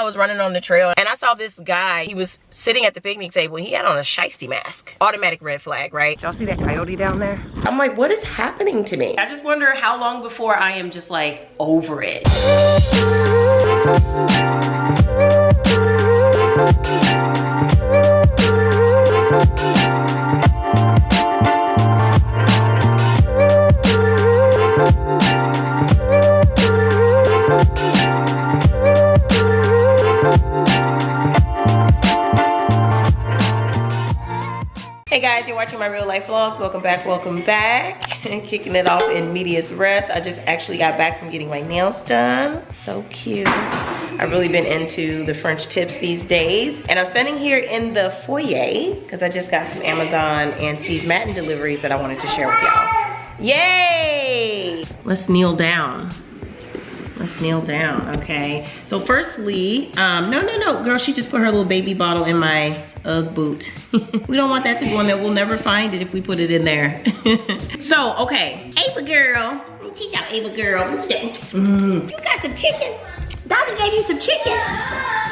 was running on the trail and I saw this guy. He was sitting at the picnic table. He had on a shiesty mask. Automatic red flag, right? Y'all see that coyote down there? I'm like, what is happening to me? I just wonder how long before I am just like over it. Hey guys, you're watching my real life vlogs. Welcome back, welcome back. And kicking it off in medias res. I just actually got back from getting my nails done. So cute. I've really been into the French tips these days. And I'm standing here in the foyer because I just got some Amazon and Steve Madden deliveries that I wanted to share with y'all. Yay! Let's kneel down. Let's kneel down, okay? So firstly, no, girl, she just put her little baby bottle in my Ugg boot. We don't want that to go in there. We'll never find it if we put it in there. So, okay, Ava girl. Teach out Ava girl. You got some chicken. Daddy gave you some chicken.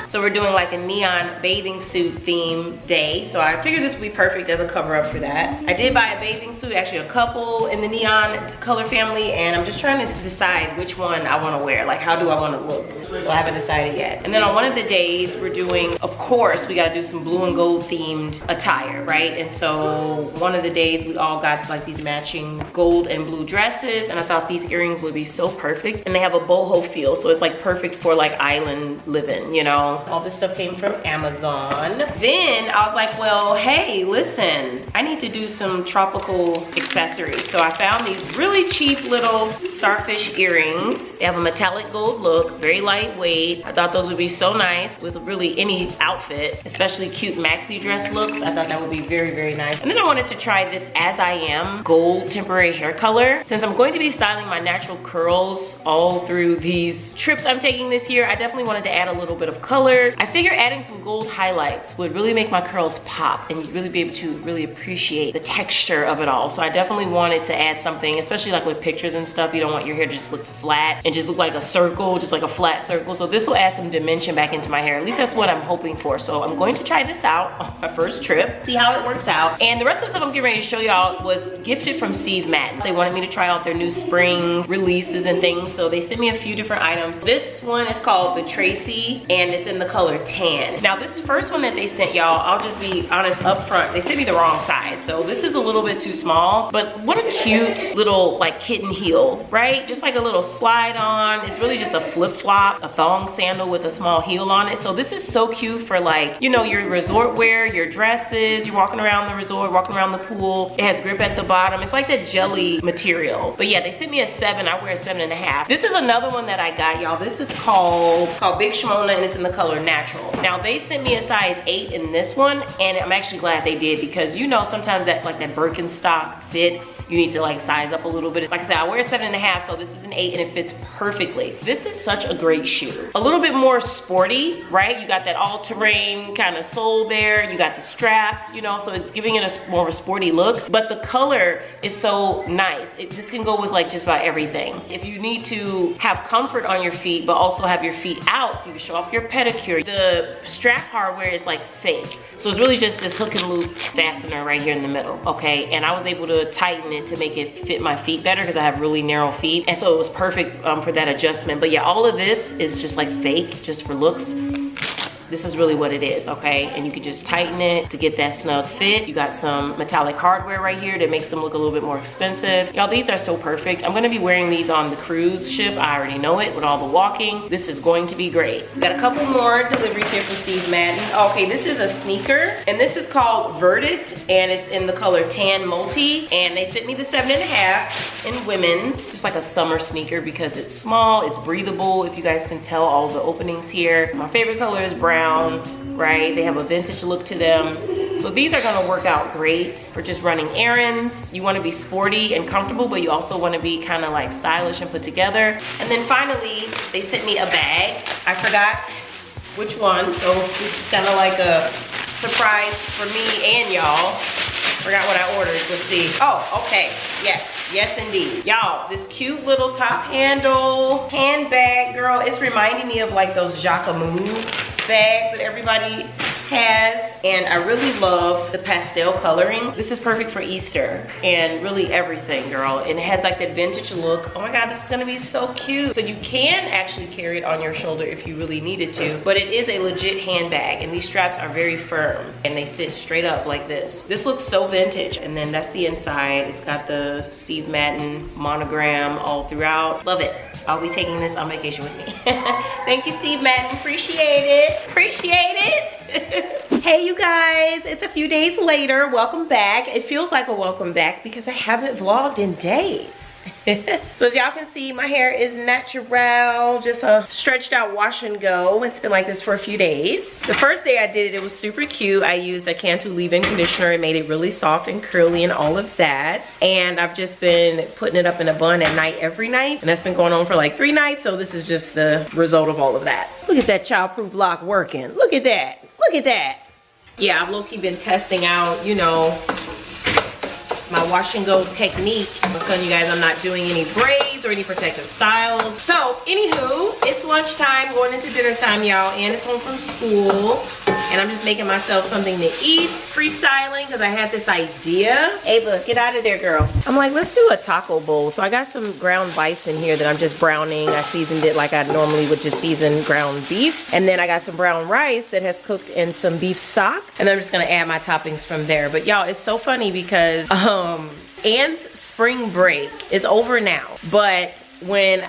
So we're doing like a neon bathing suit theme day. So I figured this would be perfect as a cover up for that. I did buy a bathing suit, actually a couple in the neon color family, and I'm just trying to decide which one I want to wear. Like, how do I want to look? So I haven't decided yet. And then on one of the days we're doing, of course, we got to do some blue and gold themed attire, right? And so one of the days we all got like these matching gold and blue dresses, and I thought these earrings would be so perfect. And they have a boho feel, so it's like perfect for like island living, you know? All this stuff came from Amazon. Then I was like, well, hey, listen, I need to do some tropical accessories. So I found these really cheap little starfish earrings. They have a metallic gold look, very lightweight. I thought those would be so nice with really any outfit, especially cute maxi dress looks. I thought that would be very, very nice. And then I wanted to try this As I Am gold temporary hair color. Since I'm going to be styling my natural curls all through these trips I'm taking this year, I definitely wanted to add a little bit of color. I figure adding some gold highlights would really make my curls pop and you'd really be able to really appreciate the texture of it all. So I definitely wanted to add something, especially like with pictures and stuff. You don't want your hair to just look flat and just look like a circle, just like a flat circle. So this will add some dimension back into my hair. At least that's what I'm hoping for. So I'm going to try this out on my first trip, see how it works out. And the rest of the stuff I'm getting ready to show y'all was gifted from Steve Madden. They wanted me to try out their new spring releases and things. So they sent me a few different items. This one is called the Tracy and it's in the color tan. Now this first one that they sent y'all, I'll just be honest up front, they sent me the wrong size. So this is a little bit too small, but what a cute little like kitten heel, right? Just like a little slide on. It's really just a flip flop, a thong sandal with a small heel on it. So this is so cute for like, you know, your resort wear, your dresses, you're walking around the resort, walking around the pool. It has grip at the bottom. It's like that jelly material. But yeah, they sent me a 7, I wear a 7.5. This is another one that I got, y'all. This is called Big Shimona and it's in the color natural. Now they sent me a size 8 in this one and I'm actually glad they did because you know sometimes that like that Birkenstock fit, you need to like size up a little bit. Like I said, I wear a 7.5, so this is an 8 and it fits perfectly. This is such a great shoe. A little bit more sporty, right? You got that all-terrain kind of sole there. You got the straps, you know, so it's giving it a more of a sporty look. But the color is so nice. This can go with like just about everything. If you need to have comfort on your feet, but also have your feet out so you can show off your pedicure, the strap hardware is like fake. So it's really just this hook and loop fastener right here in the middle, okay? And I was able to tighten it to make it fit my feet better because I have really narrow feet. And so it was perfect for that adjustment. But yeah, all of this is just like fake, just for looks. This is really what it is, okay? And you can just tighten it to get that snug fit. You got some metallic hardware right here that makes them look a little bit more expensive. Y'all, these are so perfect. I'm gonna be wearing these on the cruise ship. I already know it with all the walking. This is going to be great. We got a couple more deliveries here from Steve Madden. Okay, this is a sneaker, and this is called Verdict, and it's in the color tan multi, and they sent me the 7.5 in women's. Just like a summer sneaker because it's small, it's breathable. If you guys can tell all the openings here. My favorite color is brown, right? They have a vintage look to them. So these are gonna work out great for just running errands. You wanna be sporty and comfortable, but you also wanna be kind of like stylish and put together. And then finally, they sent me a bag. I forgot which one, so this is kind of like a surprise for me and y'all. Forgot what I ordered. Let's see. Oh, okay. Yes. Yes, indeed. Y'all, this cute little top handle handbag, girl. It's reminding me of like those Jacquemus bags that everybody has, and I really love the pastel coloring. This is perfect for Easter and really everything, girl. And it has like that vintage look. Oh my God, this is gonna be so cute. So you can actually carry it on your shoulder if you really needed to, but it is a legit handbag, and these straps are very firm and they sit straight up like this. This looks so vintage. And then that's the inside. It's got the Steve Madden monogram all throughout. Love it. I'll be taking this on vacation with me. Thank you, Steve Madden. Appreciate it. Appreciate it. Hey, you guys. It's a few days later. Welcome back. It feels like a welcome back because I haven't vlogged in days. So as y'all can see, my hair is natural, just a stretched out wash and go. It's been like this for a few days. The first day I did it, it was super cute. I used a Cantu leave-in conditioner and made it really soft and curly and all of that. And I've just been putting it up in a bun at night every night, and that's been going on for like 3 nights. So this is just the result of all of that. Look at that childproof lock working. Look at that. Look at that. Yeah, I've low-key been testing out, you know, my wash and go technique. I'm telling you guys I'm not doing any braids or any protective styles. So anywho, it's lunchtime, going into dinner time, y'all, and it's home from school. And I'm just making myself something to eat, freestyling, because I had this idea. Ava, get out of there, girl. I'm like, let's do a taco bowl. So I got some ground bison here that I'm just browning. I seasoned it like I normally would just season ground beef. And then I got some brown rice that has cooked in some beef stock. And I'm just gonna add my toppings from there. But y'all, it's so funny because Ann's spring break is over now. But when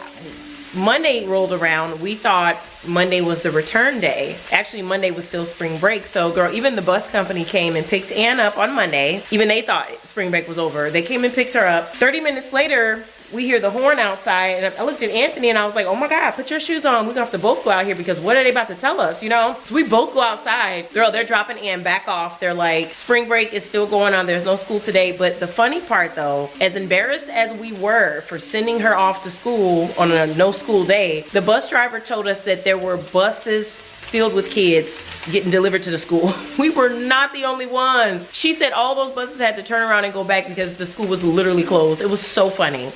Monday rolled around, we thought Monday was the return day. Actually, Monday was still spring break. So girl, even the bus company came and picked Ann up on Monday. Even they thought spring break was over. They came and picked her up. 30 minutes later, we hear the horn outside, and I looked at Anthony and I was like, oh my God, put your shoes on. We're gonna have to both go out here because what are they about to tell us, you know? So we both go outside. Girl, they're dropping Ann back off. They're like, spring break is still going on. There's no school today. But the funny part though, as embarrassed as we were for sending her off to school on a no school day, the bus driver told us that there were buses filled with kids getting delivered to the school. We were not the only ones. She said all those buses had to turn around and go back because the school was literally closed. It was so funny.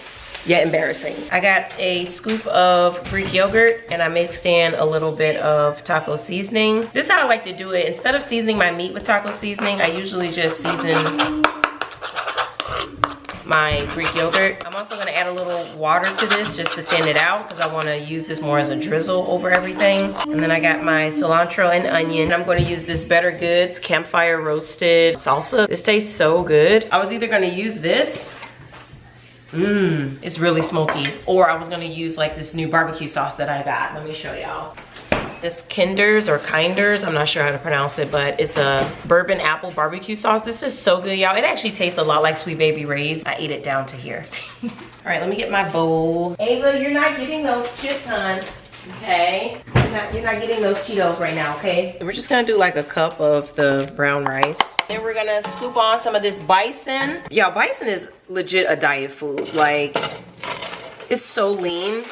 Yeah, embarrassing. I got a scoop of Greek yogurt and I mixed in a little bit of taco seasoning. This is how I like to do it. Instead of seasoning my meat with taco seasoning, I usually just season my Greek yogurt. I'm also gonna add a little water to this just to thin it out because I wanna use this more as a drizzle over everything. And then I got my cilantro and onion. I'm gonna use this Better Goods campfire roasted salsa. This tastes so good. I was either gonna use this, it's really smoky, or I was gonna use like this new barbecue sauce that I got. Let me show y'all. This Kinders or Kinders, I'm not sure how to pronounce it, but it's a bourbon apple barbecue sauce. This is so good, y'all. It actually tastes a lot like Sweet Baby Ray's. I ate it down to here. All right, let me get my bowl. Ava, you're not getting those chips, hon. Okay, you're not getting those Cheetos right now, okay? We're just gonna do like a cup of the brown rice. Then we're gonna scoop on some of this bison. Y'all, bison is legit a diet food. Like, it's so lean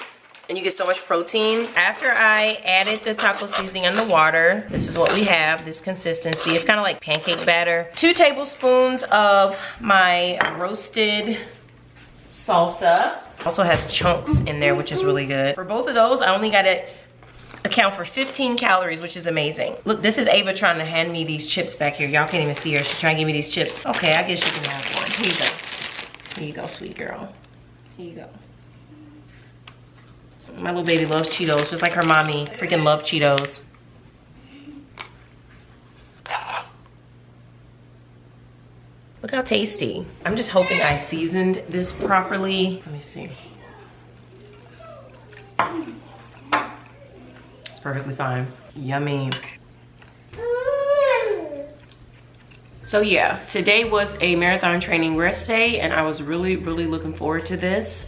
and you get so much protein. After I added the taco seasoning and the water, this is what we have, this consistency. It's kind of like pancake batter. 2 tablespoons of my roasted salsa. Also has chunks in there, which is really good. For both of those, I only got to account for 15 calories, which is amazing. Look, this is Ava trying to hand me these chips back here. Y'all can't even see her. She's trying to give me these chips. Okay, I guess you can have one. Here you go. Here you go, sweet girl. Here you go. My little baby loves Cheetos, just like her mommy. Freaking love Cheetos. Look how tasty. I'm just hoping I seasoned this properly. Let me see. It's perfectly fine. Yummy. So yeah, today was a marathon training rest day and I was really looking forward to this.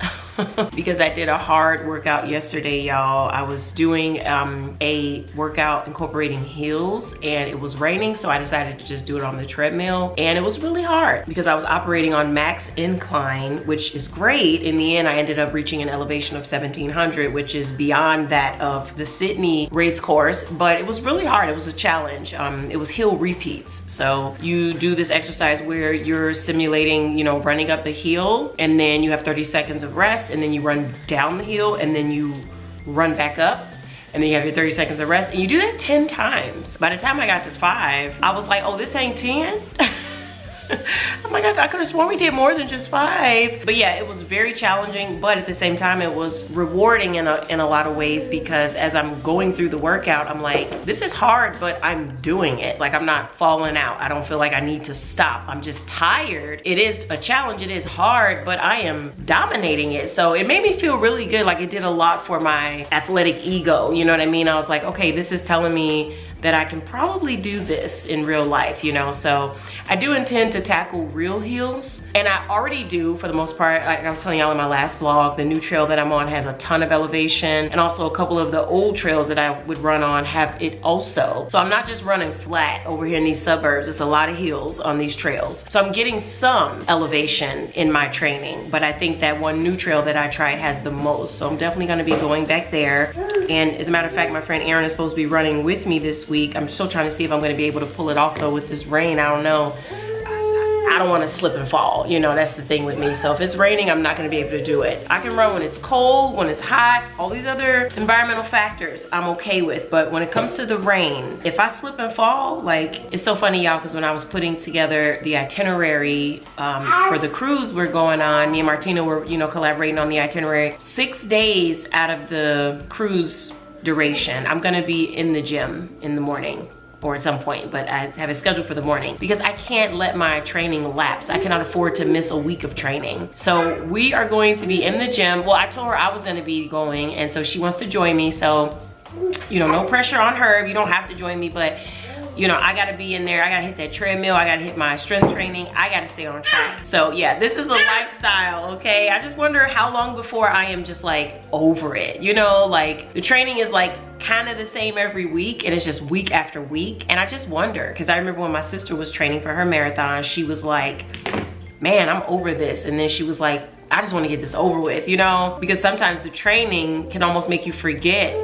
because I did a hard workout yesterday, y'all. I was doing a workout incorporating heels, and it was raining, so I decided to just do it on the treadmill, and it was really hard because I was operating on max incline, which is great. In the end, I ended up reaching an elevation of 1700, which is beyond that of the Sydney race course, but it was really hard. It was a challenge. It was hill repeats. So you do this exercise where you're simulating, you know, running up the hill, and then you have 30 seconds of rest, and then you run down the hill, and then you run back up, and then you have your 30 seconds of rest, and you do that 10 times. By the time I got to 5, I was like, oh, this ain't 10? I'm like, I could have sworn we did more than just 5. But yeah, it was very challenging, but at the same time, it was rewarding in a lot of ways, because as I'm going through the workout, I'm like, this is hard, but I'm doing it. Like, I'm not falling out. I don't feel like I need to stop. I'm just tired. It is a challenge. It is hard, but I am dominating it. So it made me feel really good. Like, it did a lot for my athletic ego. You know what I mean? I was like, okay, this is telling me that I can probably do this in real life, you know? So I do intend to tackle real heels, and I already do for the most part. Like I was telling y'all in my last vlog, the new trail that I'm on has a ton of elevation, and also a couple of the old trails that I would run on have it also. So I'm not just running flat over here in these suburbs. It's a lot of hills on these trails. So I'm getting some elevation in my training, but I think that one new trail that I tried has the most. So I'm definitely gonna be going back there. And as a matter of fact, my friend Erin is supposed to be running with me this week. I'm still trying to see if I'm gonna be able to pull it off though with this rain. I don't know. I don't wanna slip and fall, you know, that's the thing with me. So if it's raining, I'm not gonna be able to do it. I can run when it's cold, when it's hot, all these other environmental factors I'm okay with. But when it comes to the rain, if I slip and fall, like, it's so funny, y'all, because when I was putting together the itinerary for the cruise we're going on, me and Martina were, you know, collaborating on the itinerary. 6 days out of the cruise duration, I'm gonna be in the gym in the morning, or at some point, but I have it scheduled for the morning because I can't let my training lapse. I cannot afford to miss a week of training. So we are going to be in the gym. Well, I told her I was gonna be going, and so she wants to join me. So, you know, no pressure on her. You don't have to join me, but you know, I gotta be in there. I gotta hit that treadmill. I gotta hit my strength training. I gotta stay on track. So yeah, this is a lifestyle, okay? I just wonder how long before I am just like over it. You know, like the training is like kind of the same every week, and it's just week after week. And I just wonder, because I remember when my sister was training for her marathon, she was like, man, I'm over this. And then she was like, I just want to get this over with, you know? Because sometimes the training can almost make you forget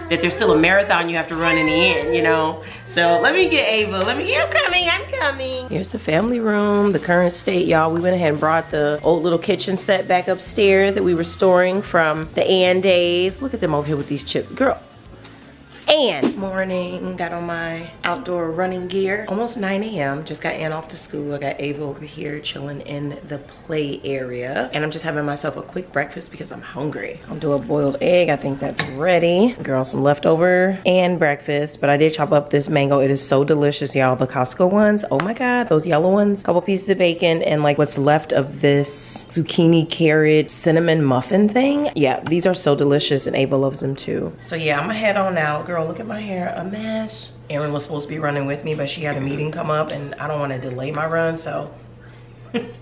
that there's still a marathon you have to run in the end, you know? So let me get Ava, I'm coming. Here's the family room, the current state, y'all. We went ahead and brought the old little kitchen set back upstairs that we were storing from the Ann days. Look at them over here with these chips, girl. And morning, got on my outdoor running gear. Almost 9 a.m. Just got Ann off to school. I got Ava over here chilling in the play area. And I'm just having myself a quick breakfast because I'm hungry. I'll do a boiled egg. I think that's ready. Girl, some leftover and breakfast. But I did chop up this mango. It is so delicious, y'all. The Costco ones. Oh my God, those yellow ones. Couple pieces of bacon and like what's left of this zucchini, carrot, cinnamon muffin thing. Yeah, these are so delicious, and Ava loves them too. So yeah, I'm gonna head on out. Girl, look at my hair, a mess. Erin was supposed to be running with me, but she had a meeting come up, and I don't want to delay my run, so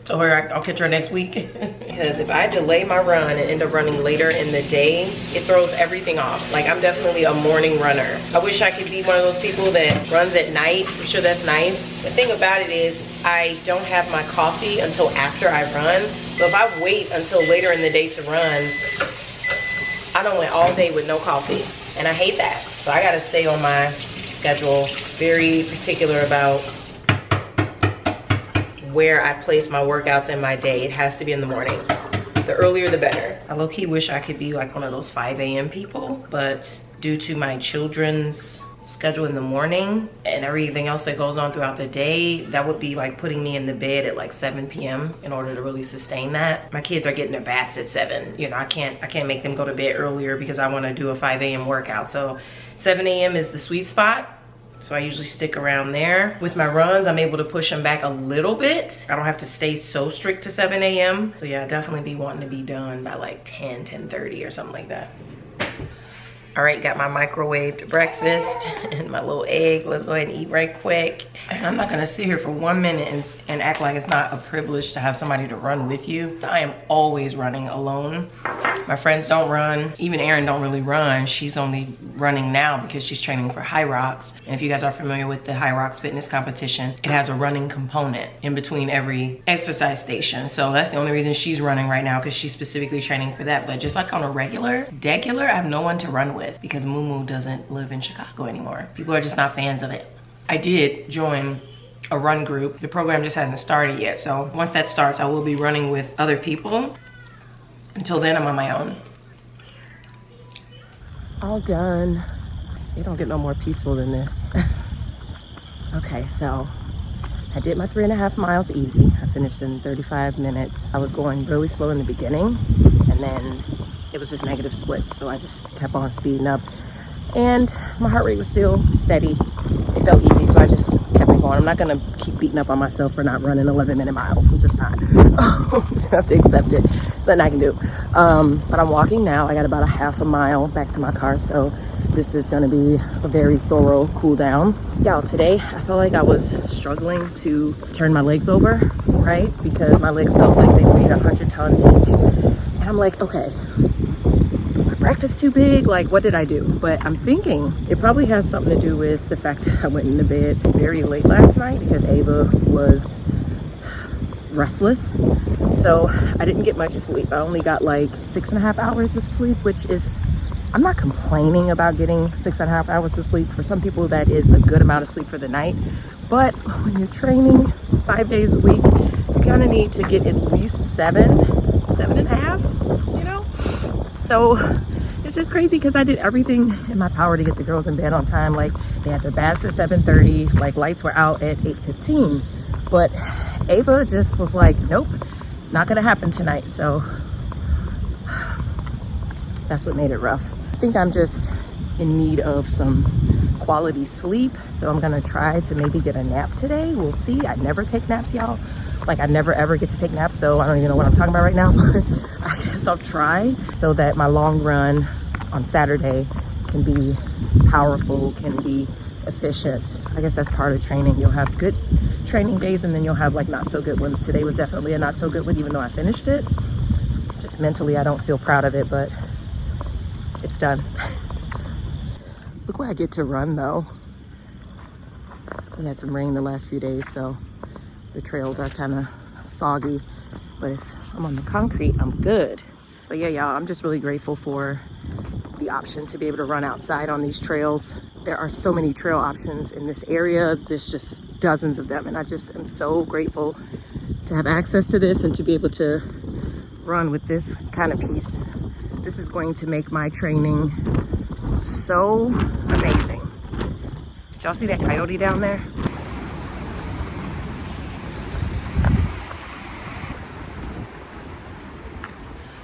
told her I'll catch her next week. Because if I delay my run and end up running later in the day, it throws everything off. Like, I'm definitely a morning runner. I wish I could be one of those people that runs at night. I'm sure that's nice. The thing about it is I don't have my coffee until after I run. So if I wait until later in the day to run, I don't went all day with no coffee, and I hate that. So I gotta stay on my schedule, very particular about where I place my workouts in my day. It has to be in the morning. The earlier the better. I low-key wish I could be like one of those 5 a.m. people, but due to my children's schedule in the morning and everything else that goes on throughout the day, that would be like putting me in the bed at like 7 p.m. in order to really sustain that. My kids are getting their baths at 7. You know, I can't make them go to bed earlier because I want to do a 5 a.m. workout. So 7 a.m. is the sweet spot. So I usually stick around there. With my runs, I'm able to push them back a little bit. I don't have to stay so strict to 7 a.m. So yeah, I definitely be wanting to be done by like 10, 10:30 or something like that. All right, got my microwaved breakfast and my little egg. Let's go ahead and eat right quick. And I'm not gonna sit here for 1 minute and act like it's not a privilege to have somebody to run with you. I am always running alone. My friends don't run. Even Erin don't really run. She's only running now because she's training for High Rocks. And if you guys are familiar with the High Rocks fitness competition, it has a running component in between every exercise station. So that's the only reason she's running right now, because she's specifically training for that. But just like on a degular, I have no one to run with because Moo doesn't live in Chicago anymore. People are just not fans of it. I did join a run group. The program just hasn't started yet. So once that starts, I will be running with other people. Until then, I'm on my own. All done. You don't get no more peaceful than this. Okay, so I did my 3.5 miles easy. I finished in 35 minutes. I was going really slow in the beginning, and then it was just negative splits. So I just kept on speeding up, and my heart rate was still steady. It felt easy, so I just kept it going. I'm not gonna keep beating up on myself for not running 11-minute miles. I'm just not. I'm just gonna have to accept it. It's nothing I can do. But I'm walking now. I got about a half a mile back to my car, so this is gonna be a very thorough cool down. Y'all, today I felt like I was struggling to turn my legs over, right? Because my legs felt like they weighed 100 tons each. And I'm like, okay, was my breakfast too big? Like, what did I do? But I'm thinking it probably has something to do with the fact that I went into bed very late last night because Ava was restless. So I didn't get much sleep. I only got like 6.5 hours of sleep, which is, I'm not complaining about getting 6.5 hours of sleep. For some people, that is a good amount of sleep for the night. But when you're training 5 days a week, you kind of need to get at least 7.5, you know? So it's just crazy because I did everything in my power to get the girls in bed on time. Like, they had their baths at 7:30, like lights were out at 8:15. But Ava just was like, nope, not gonna happen tonight. So that's what made it rough. I think I'm just in need of some quality sleep. So I'm gonna try to maybe get a nap today. We'll see. I never take naps, y'all. Like, I never ever get to take naps, so I don't even know what I'm talking about right now. But I guess I'll try so that my long run on Saturday can be powerful, can be efficient. I guess that's part of training. You'll have good training days and then you'll have like not so good ones. Today was definitely a not so good one, even though I finished it. Just mentally, I don't feel proud of it, but it's done. Look where I get to run though. We had some rain the last few days, so the trails are kind of soggy, but if I'm on the concrete, I'm good. But yeah, y'all, I'm just really grateful for the option to be able to run outside on these trails. There are so many trail options in this area. There's just dozens of them, and I just am so grateful to have access to this and to be able to run with this kind of piece. This is going to make my training so amazing. Did y'all see that coyote down there?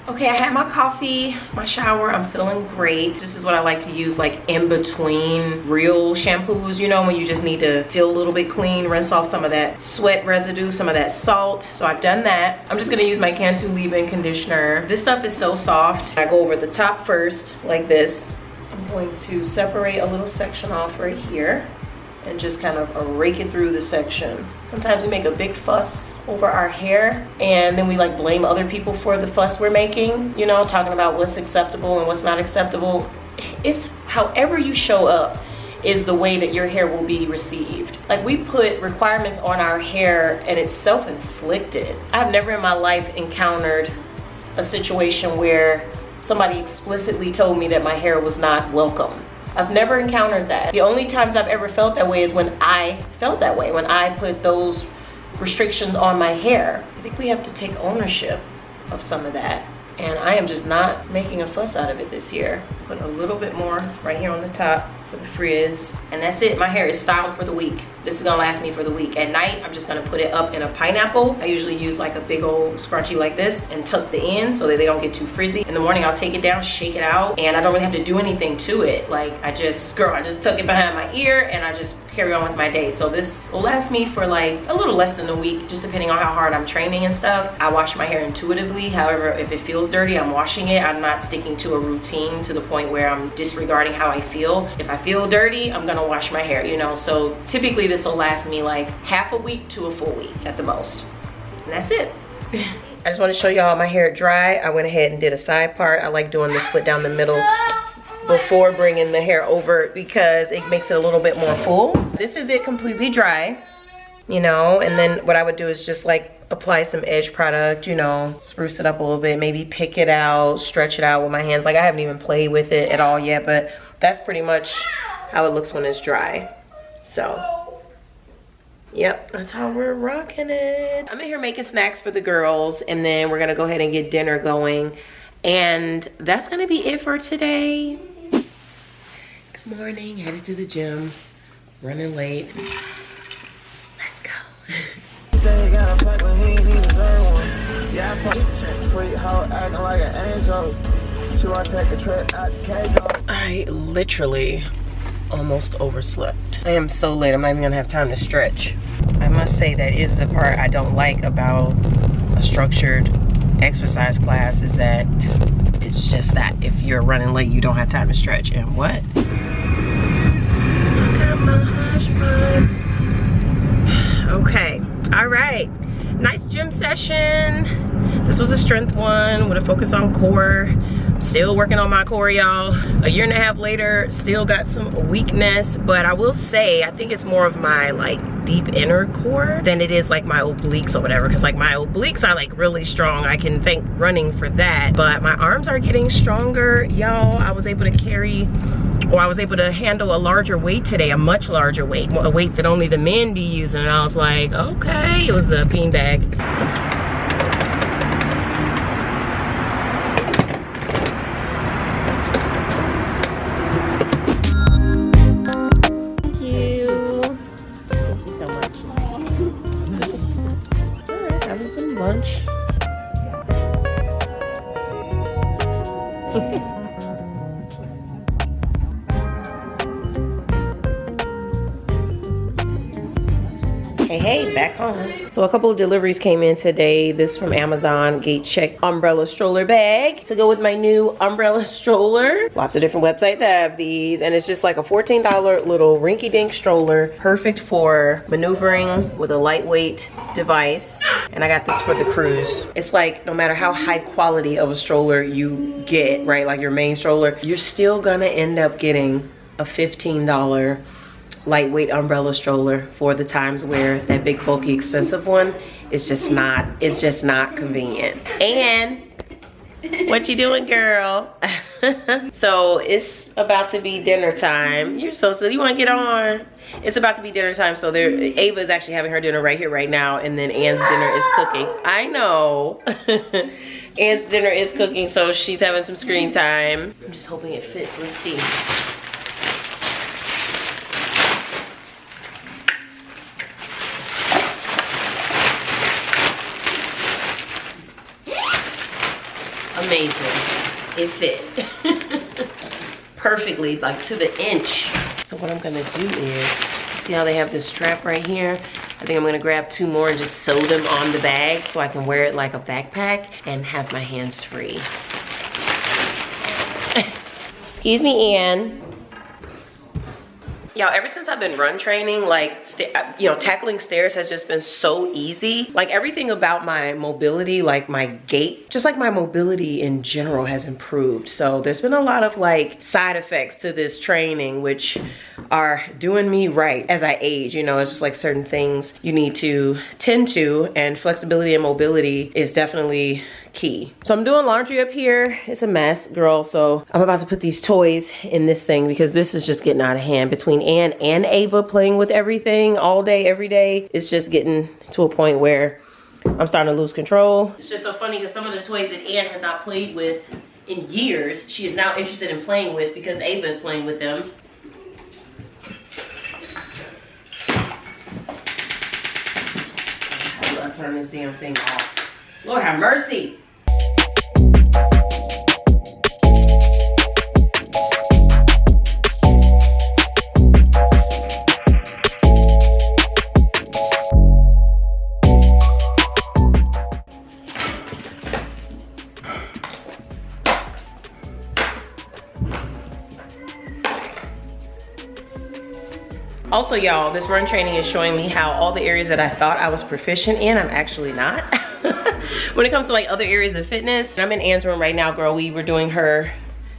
Okay, I had my coffee, my shower, I'm feeling great. This is what I like to use like in between real shampoos, you know, when you just need to feel a little bit clean, rinse off some of that sweat residue, some of that salt. So I've done that. I'm just gonna use my Cantu leave-in conditioner. This stuff is so soft. I go over the top first, like this. I'm going to separate a little section off right here and just kind of rake it through the section. Sometimes we make a big fuss over our hair and then we like blame other people for the fuss we're making, you know, talking about what's acceptable and what's not acceptable. It's however you show up is the way that your hair will be received. Like, we put requirements on our hair and it's self-inflicted. I've never in my life encountered a situation where somebody explicitly told me that my hair was not welcome. I've never encountered that. The only times I've ever felt that way is when I felt that way, when I put those restrictions on my hair. I think we have to take ownership of some of that. And I am just not making a fuss out of it this year. Put a little bit more right here on the top. for the frizz. And that's it. My hair is styled for the week. This is gonna last me for the week. At night, I'm just gonna put it up in a pineapple. I usually use like a big old scrunchie like this and tuck the ends so that they don't get too frizzy. In the morning, I'll take it down, shake it out, and I don't really have to do anything to it. Like I just tuck it behind my ear and I just carry on with my day. So this will last me for like a little less than a week, just depending on how hard I'm training and stuff. I wash my hair intuitively. However, if it feels dirty, I'm washing it. I'm not sticking to a routine to the point where I'm disregarding how I feel. If I feel dirty, I'm gonna wash my hair, you know? So typically this will last me like half a week to a full week at the most. And that's it. I just want to show y'all my hair dry. I went ahead and did a side part. I like doing the split down the middle before bringing the hair over because it makes it a little bit more full. This is it completely dry, you know, and then what I would do is just like apply some edge product, you know, spruce it up a little bit, maybe pick it out, stretch it out with my hands. Like I haven't even played with it at all yet, but that's pretty much how it looks when it's dry. So, yep, that's how we're rocking it. I'm in here making snacks for the girls, and then we're gonna go ahead and get dinner going. And that's gonna be it for today. Good morning, headed to the gym, running late. Let's go. I literally almost overslept. I am so late, I'm not even gonna have time to stretch. I must say that is the part I don't like about a structured exercise class, is that it's just that if you're running late, you don't have time to stretch. And what? I got my hush bud. Okay, all right. Nice gym session. This was a strength one with a focus on core. I'm still working on my core, y'all. A year and a half later, still got some weakness, but I will say, I think it's more of my like deep inner core than it is like my obliques or whatever, because like my obliques are like really strong. I can thank running for that, but my arms are getting stronger, y'all. I was able to carry, or I was able to handle a larger weight today, a much larger weight, a weight that only the men be using, and I was like, okay. It was the bean bag. Lunch. Hey, back home. So a couple of deliveries came in today. This from Amazon, gate check umbrella stroller bag to go with my new umbrella stroller. Lots of different websites have these, and it's just like a $14 little rinky-dink stroller, perfect for maneuvering with a lightweight device. And I got this for the cruise. It's like no matter how high quality of a stroller you get, right, like your main stroller, you're still gonna end up getting a $15 lightweight umbrella stroller for the times where that big bulky expensive one is just not, it's just not convenient. And what you doing, girl? So it's about to be dinner time. You're so silly. You want to get on? It's about to be dinner time. So there, Ava is actually having her dinner right here, right now, and then Ann's dinner is cooking. I know. Ann's dinner is cooking, so she's having some screen time. I'm just hoping it fits. Let's see. Amazing. It fit perfectly, like to the inch. So what I'm gonna do is, see how they have this strap right here? I think I'm gonna grab 2 more and just sew them on the bag so I can wear it like a backpack and have my hands free. Excuse me, Ann. Y'all, ever since I've been run training, like, you know, tackling stairs has just been so easy. Like, everything about my mobility, like my gait, just like my mobility in general has improved. So there's been a lot of like side effects to this training, which are doing me right as I age. You know, it's just like certain things you need to tend to, and flexibility and mobility is definitely key. So I'm doing laundry up here. It's a mess, girl. So I'm about to put these toys in this thing because this is just getting out of hand. Between Ann and Ava playing with everything all day, every day, it's just getting to a point where I'm starting to lose control. It's just so funny because some of the toys that Ann has not played with in years, she is now interested in playing with because Ava is playing with them. to turn this damn thing off. Lord have mercy. Also, y'all, this run training is showing me how all the areas that I thought I was proficient in, I'm actually not. When it comes to like other areas of fitness. I'm in Anne's room right now, girl. We were doing her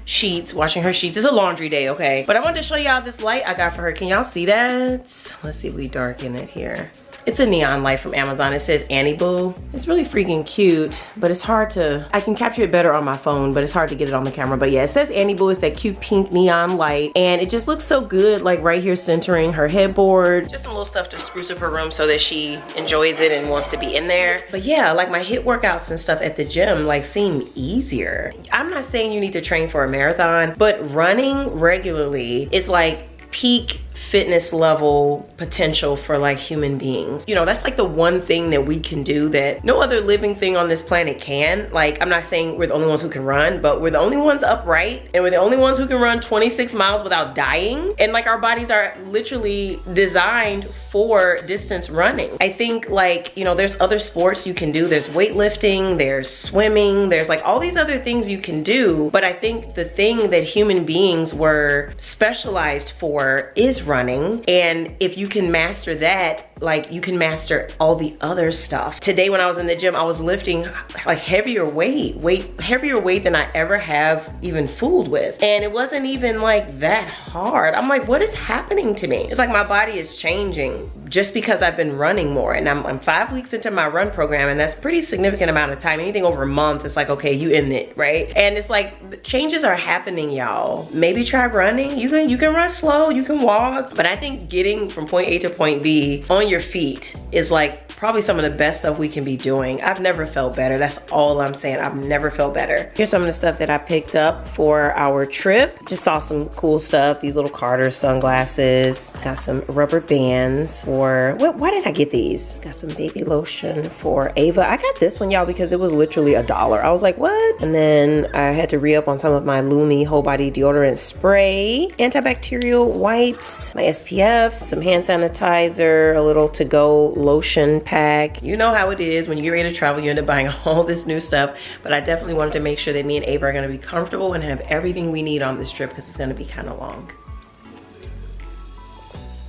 sheets, washing her sheets. It's a laundry day, okay? But I wanted to show y'all this light I got for her. Can y'all see that? Let's see if we darken it here. It's a neon light from Amazon. It says Annie Boo. It's really freaking cute, but it's hard to, I can capture it better on my phone, but it's hard to get it on the camera. But yeah, it says Annie Boo. It's that cute pink neon light. And it just looks so good, like right here centering her headboard. Just some little stuff to spruce up her room so that she enjoys it and wants to be in there. But yeah, like my HIIT workouts and stuff at the gym like seem easier. I'm not saying you need to train for a marathon, but running regularly is like peak fitness level potential for like human beings. You know, that's like the one thing that we can do that no other living thing on this planet can. Like, I'm not saying we're the only ones who can run, but we're the only ones upright, and we're the only ones who can run 26 miles without dying. And like our bodies are literally designed for distance running. I think like, you know, there's other sports you can do. There's weightlifting, there's swimming, there's like all these other things you can do. But I think the thing that human beings were specialized for is running. And if you can master that, like you can master all the other stuff. Today when I was in the gym, I was lifting like heavier weight than I ever have even fooled with. And it wasn't even like that hard. I'm like, what is happening to me? It's like my body is changing just because I've been running more. And I'm 5 weeks into my run program, and that's a pretty significant amount of time. Anything over a month, it's like, okay, you in it, right? And it's like, changes are happening, y'all. Maybe try running. You can run slow, you can walk. But I think getting from point A to point B on your feet is like probably some of the best stuff we can be doing. I've never felt better. That's all I'm saying. I've never felt better. Here's some of the stuff that I picked up for our trip. Just saw some cool stuff. These little Carter sunglasses. Got some rubber bands for, why did I get these? Got some baby lotion for Ava. I got this one, y'all, because it was literally $1. I was like, what? And then I had to re-up on some of my Lumi whole body deodorant spray, antibacterial wipes, my SPF, some hand sanitizer, a little to-go lotion pack. You know how it is when you get ready to travel, you end up buying all this new stuff. But I definitely wanted to make sure that me and Ava are gonna be comfortable and have everything we need on this trip, because it's gonna be kind of long.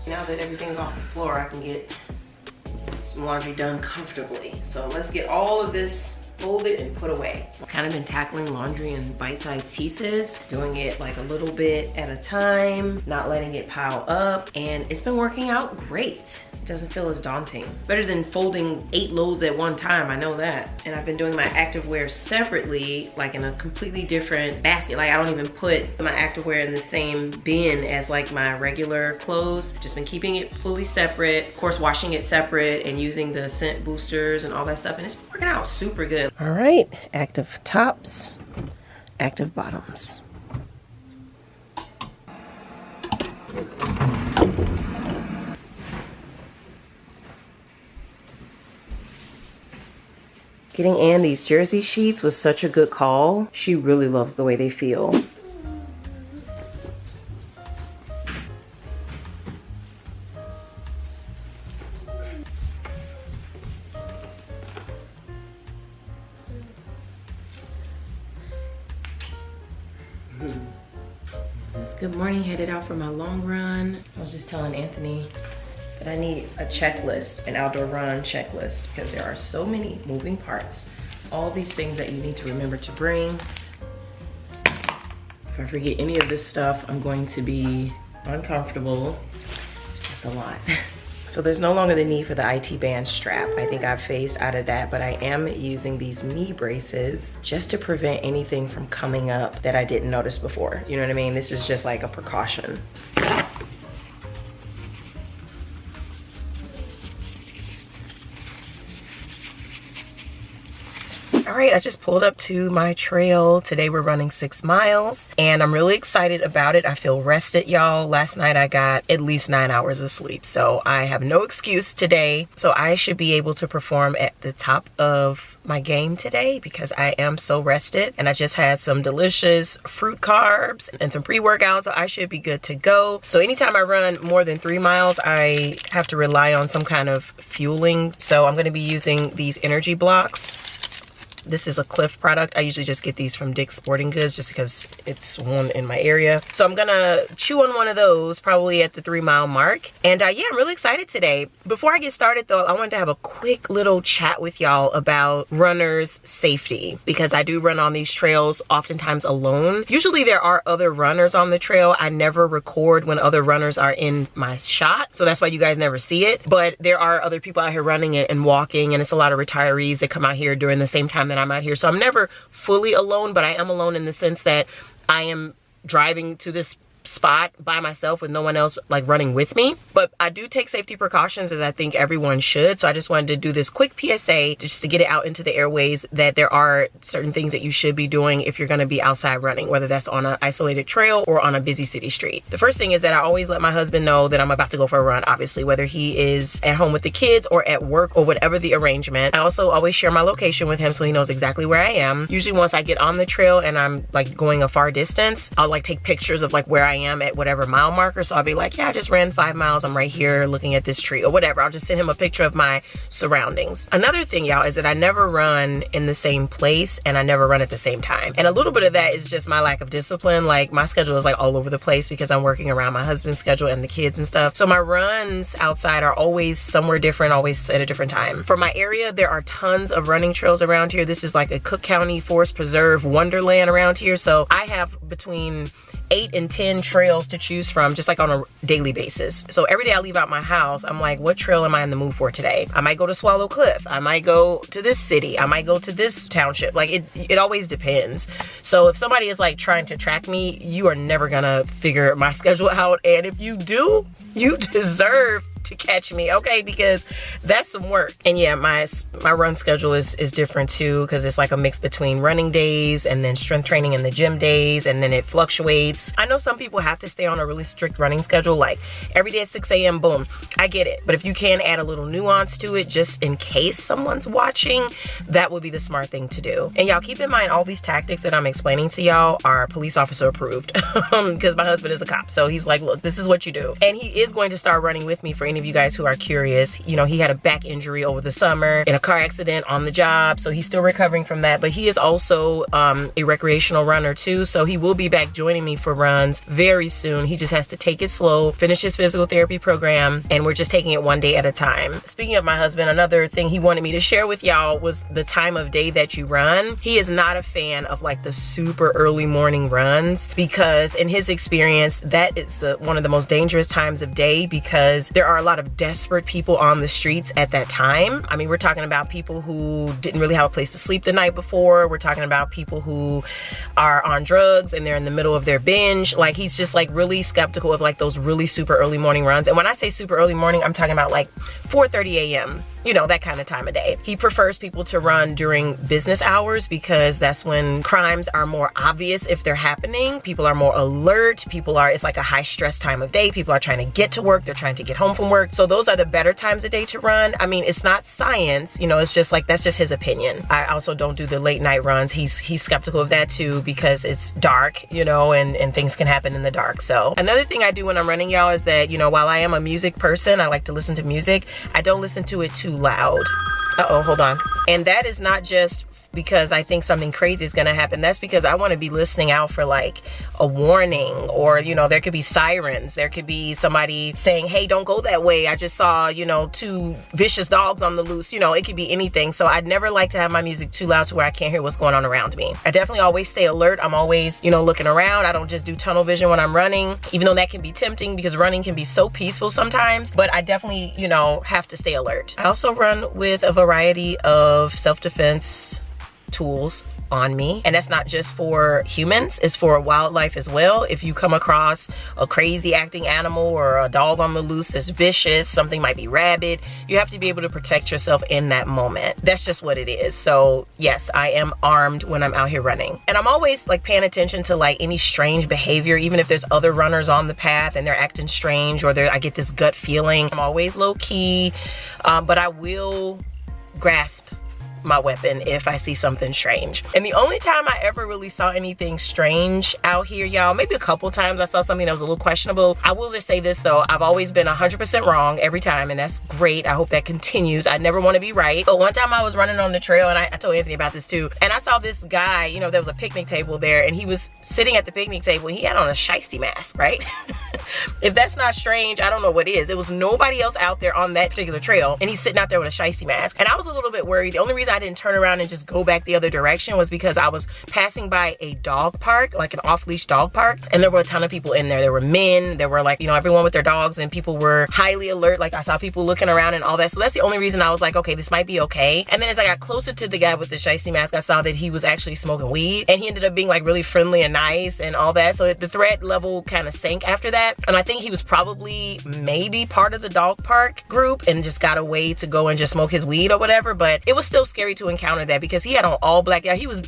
Now that everything's off the floor, I can get some laundry done comfortably. So let's get all of this folded and put away. I've kind of been tackling laundry in bite-sized pieces, doing it like a little bit at a time, not letting it pile up, and it's been working out great. It doesn't feel as daunting. Better than folding 8 loads at one time, I know that. And I've been doing my activewear separately, like in a completely different basket. Like I don't even put my activewear in the same bin as like my regular clothes. Just been keeping it fully separate, of course washing it separate and using the scent boosters and all that stuff, and it's been working out super good. All right, active tops, active bottoms. Getting Anne these jersey sheets was such a good call. She really loves the way they feel. Good morning, headed out for my long run. I was just telling Anthony that I need a checklist, an outdoor run checklist, because there are so many moving parts. All these things that you need to remember to bring. If I forget any of this stuff, I'm going to be uncomfortable. It's just a lot. So there's no longer the need for the IT band strap. I think I've phased out of that, but I am using these knee braces just to prevent anything from coming up that I didn't notice before. You know what I mean? This is just like a precaution. All right, I just pulled up to my trail. Today we're running 6 miles and I'm really excited about it. I feel rested, y'all. Last night I got at least 9 hours of sleep, so I have no excuse today. So I should be able to perform at the top of my game today because I am so rested, and I just had some delicious fruit carbs and some pre-workouts, so I should be good to go. So anytime I run more than 3 miles, I have to rely on some kind of fueling. So I'm going to be using these energy blocks. This is a Cliff product. I usually just get these from Dick's Sporting Goods just because it's one in my area. So I'm gonna chew on one of those probably at the 3 mile mark. And yeah, I'm really excited today. Before I get started though, I wanted to have a quick little chat with y'all about runners' safety, because I do run on these trails oftentimes alone. Usually there are other runners on the trail. I never record when other runners are in my shot, so that's why you guys never see it. But there are other people out here running it and walking, and it's a lot of retirees that come out here during the same time that I'm out here. So I'm never fully alone, but I am alone in the sense that I am driving to this spot by myself with no one else like running with me. But I do take safety precautions, as I think everyone should. So I just wanted to do this quick PSA just to get it out into the airways that there are certain things that you should be doing if you're going to be outside running, whether that's on an isolated trail or on a busy city street. The first thing is that I always let my husband know that I'm about to go for a run, obviously, whether he is at home with the kids or at work or whatever the arrangement. I also always share my location with him so he knows exactly where I am. Usually once I get on the trail and I'm like going a far distance, I'll like take pictures of like where I am at whatever mile marker. So I'll be like, yeah, I just ran 5 miles. I'm right here looking at this tree or whatever. I'll just send him a picture of my surroundings. Another thing, y'all, is that I never run in the same place and I never run at the same time. And a little bit of that is just my lack of discipline. Like my schedule is like all over the place because I'm working around my husband's schedule and the kids and stuff. So my runs outside are always somewhere different, always at a different time. For my area, there are tons of running trails around here. This is like a Cook County Forest Preserve wonderland around here. So I have between 8 and 10 trails to choose from, just like on a daily basis. So every day I leave out my house, I'm like, what trail am I in the mood for today? I might go to Swallow Cliff. I might go to this city. I might go to this township. Like it always depends. So if somebody is like trying to track me, you are never gonna figure my schedule out. And if you do, you deserve to catch me, okay? Because that's some work. And yeah, my run schedule is different too, because it's like a mix between running days and then strength training in the gym days, and then it fluctuates. I know some people have to stay on a really strict running schedule, like every day at 6 a.m. boom. I get it. But if you can add a little nuance to it just in case someone's watching, that would be the smart thing to do. And y'all keep in mind, all these tactics that I'm explaining to y'all are police officer approved because my husband is a cop. So he's like, look, this is what you do. And he is going to start running with me. For any of you guys who are curious, you know, he had a back injury over the summer in a car accident on the job, so he's still recovering from that. But he is also a recreational runner too, so he will be back joining me for runs very soon. He just has to take it slow, finish his physical therapy program, and we're just taking it one day at a time. Speaking of my husband, another thing he wanted me to share with y'all was the time of day that you run. He is not a fan of like the super early morning runs, because in his experience, that is one of the most dangerous times of day, because there are a lot of desperate people on the streets at that time. I mean, we're talking about people who didn't really have a place to sleep the night before. We're talking about people who are on drugs and they're in the middle of their binge. Like, he's just like really skeptical of like those really super early morning runs. And when I say super early morning, I'm talking about like 4:30 a.m. you know, that kind of time of day. He prefers people to run during business hours because that's when crimes are more obvious if they're happening. People are more alert. It's like a high stress time of day. People are trying to get to work. They're trying to get home from work. So those are the better times of day to run. I mean, it's not science, you know, it's just like, that's just his opinion. I also don't do the late night runs. He's skeptical of that too, because it's dark, you know, and things can happen in the dark. So another thing I do when I'm running, y'all, is that, you know, while I am a music person, I like to listen to music. I don't listen to it too loud. Uh-oh, hold on. And that is not just because I think something crazy is gonna happen. That's because I wanna be listening out for like a warning, or, you know, there could be sirens. There could be somebody saying, hey, don't go that way. I just saw, you know, 2 vicious dogs on the loose. You know, it could be anything. So I'd never like to have my music too loud to where I can't hear what's going on around me. I definitely always stay alert. I'm always, you know, looking around. I don't just do tunnel vision when I'm running, even though that can be tempting because running can be so peaceful sometimes, but I definitely, you know, have to stay alert. I also run with a variety of self-defense tools. on me. And that's not just for humans, it's for wildlife as well. If you come across a crazy acting animal or a dog on the loose that's vicious, something might be rabid, you have to be able to protect yourself in that moment. That's just what it is. So yes, I am armed when I'm out here running. And I'm always like paying attention to like any strange behavior, even if there's other runners on the path and they're acting strange, or I get this gut feeling. I'm always low key, but I will grasp my weapon if I see something strange. And the only time I ever really saw anything strange out here, y'all, maybe a couple times I saw something that was a little questionable. I will just say this though, I've always been 100% wrong every time, and that's great. I hope that continues. I never want to be right. But one time I was running on the trail, and I told Anthony about this too, and I saw this guy, you know, there was a picnic table there, and he was sitting at the picnic table, and he had on a shiesty mask, right? If that's not strange, I don't know what is. It was nobody else out there on that particular trail, and he's sitting out there with a shiesty mask. And I was a little bit worried. The only reason I didn't turn around and just go back the other direction was because I was passing by a dog park, like an off-leash dog park, and there were a ton of people in there. There were men, there were like, you know, everyone with their dogs, and people were highly alert. Like I saw people looking around and all that. So that's the only reason I was like, okay, this might be okay. And then as I got closer to the guy with the shiesty mask, I saw that he was actually smoking weed, and he ended up being like really friendly and nice and all that. So the threat level kind of sank after that. And I think he was probably maybe part of the dog park group and just got away to go and just smoke his weed or whatever. But it was still scary to encounter that, because he had on all black. Yeah, he was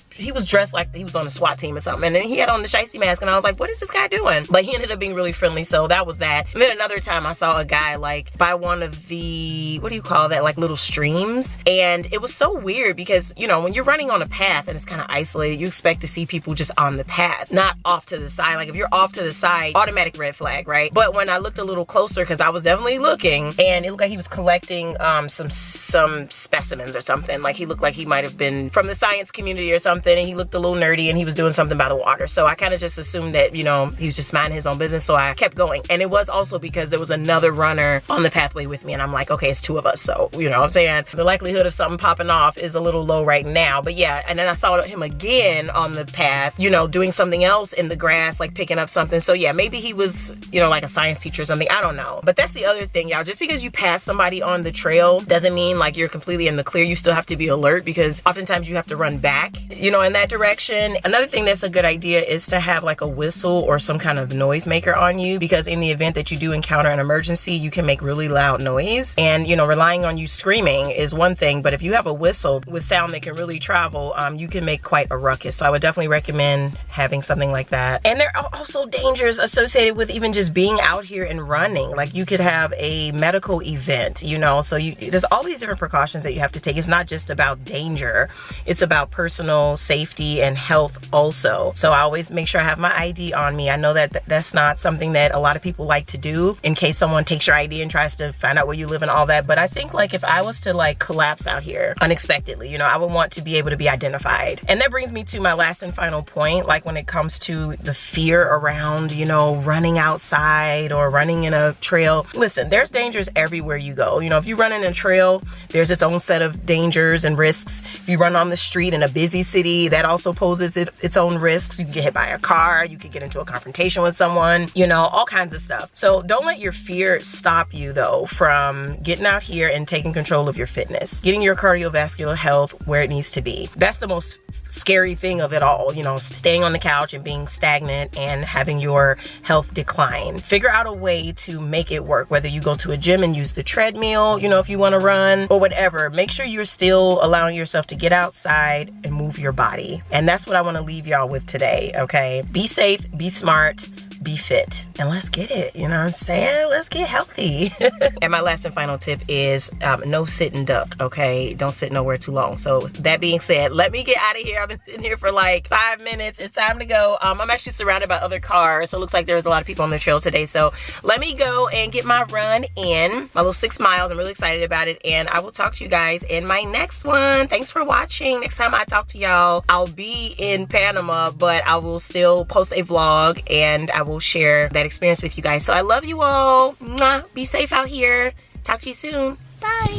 dressed like he was on a SWAT team or something, and then he had on the shiesty mask, and I was like, what is this guy doing? But he ended up being really friendly, so that was that. And then another time I saw a guy like by one of the, what do you call that, like little streams, and it was so weird because, you know, when you're running on a path and it's kind of isolated, you expect to see people just on the path, not off to the side. Like if you're off to the side, automatic red flag, right? But when I looked a little closer, because I was definitely looking, and it looked like he was collecting some specimens or something. Like he looked like he might have been from the science community or something, and he looked a little nerdy, and he was doing something by the water. So I kind of just assumed that, you know, he was just minding his own business, so I kept going. And it was also because there was another runner on the pathway with me, and I'm like, okay, it's two of us, so, you know what I'm saying? The likelihood of something popping off is a little low right now. But yeah, and then I saw him again on the path, you know, doing something else in the grass, like picking up something. So yeah, maybe he was, you know, like a science teacher or something, I don't know. But that's the other thing, y'all. Just because you pass somebody on the trail doesn't mean like you're completely in the clear. You still have to be alert, because oftentimes you have to run back, you know, in that direction. Another thing that's a good idea is to have like a whistle or some kind of noisemaker on you, because in the event that you do encounter an emergency, you can make really loud noise. And, you know, relying on you screaming is one thing, but if you have a whistle with sound that can really travel, you can make quite a ruckus. So I would definitely recommend having something like that. And there are also dangers associated with even just being out here and running. Like you could have a medical event, you know, so there's all these different precautions that you have to take. It's not just about danger, it's about personal safety and health also. So I always make sure I have my ID on me. I know that that's not something that a lot of people like to do, in case someone takes your ID and tries to find out where you live and all that. But I think like if I was to like collapse out here unexpectedly, you know, I would want to be able to be identified. And that brings me to my last and final point, like when it comes to the fear around, you know, running outside or running in a trail. Listen, there's dangers everywhere you go. You know, if you run in a trail, there's its own set of dangers and risks. If you run on the street in a busy city, that also poses its own risks. You can get hit by a car, you could get into a confrontation with someone, you know, all kinds of stuff. So don't let your fear stop you though from getting out here and taking control of your fitness, getting your cardiovascular health where it needs to be. That's the most scary thing of it all, you know, staying on the couch and being stagnant and having your health decline. Figure out a way to make it work, whether you go to a gym and use the treadmill, you know, if you want to run or whatever. Make sure you're still allowing yourself to get outside and move your body. And that's what I want to leave y'all with today, okay? Be safe, be smart, be fit, and let's get it, you know what I'm saying? Let's get healthy. And my last and final tip is no sit and duck, okay? Don't sit nowhere too long. So that being said, let me get out of here. I've been sitting here for like 5 minutes. It's time to go. I'm actually surrounded by other cars, so it looks like there's a lot of people on the trail today. So let me go and get my run in, my little 6 miles. I'm really excited about it, and I will talk to you guys in my next one. Thanks for watching. Next time I talk to y'all, I'll be in Panama, but I will still post a vlog, and I will share that experience with you guys. So I love you all. Mwah. Be safe out here. Talk to you soon. Bye.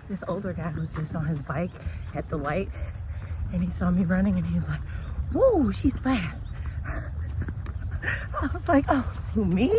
This older guy was just on his bike at the light, and he saw me running, and he was like, whoa, she's fast. I was like, oh, me?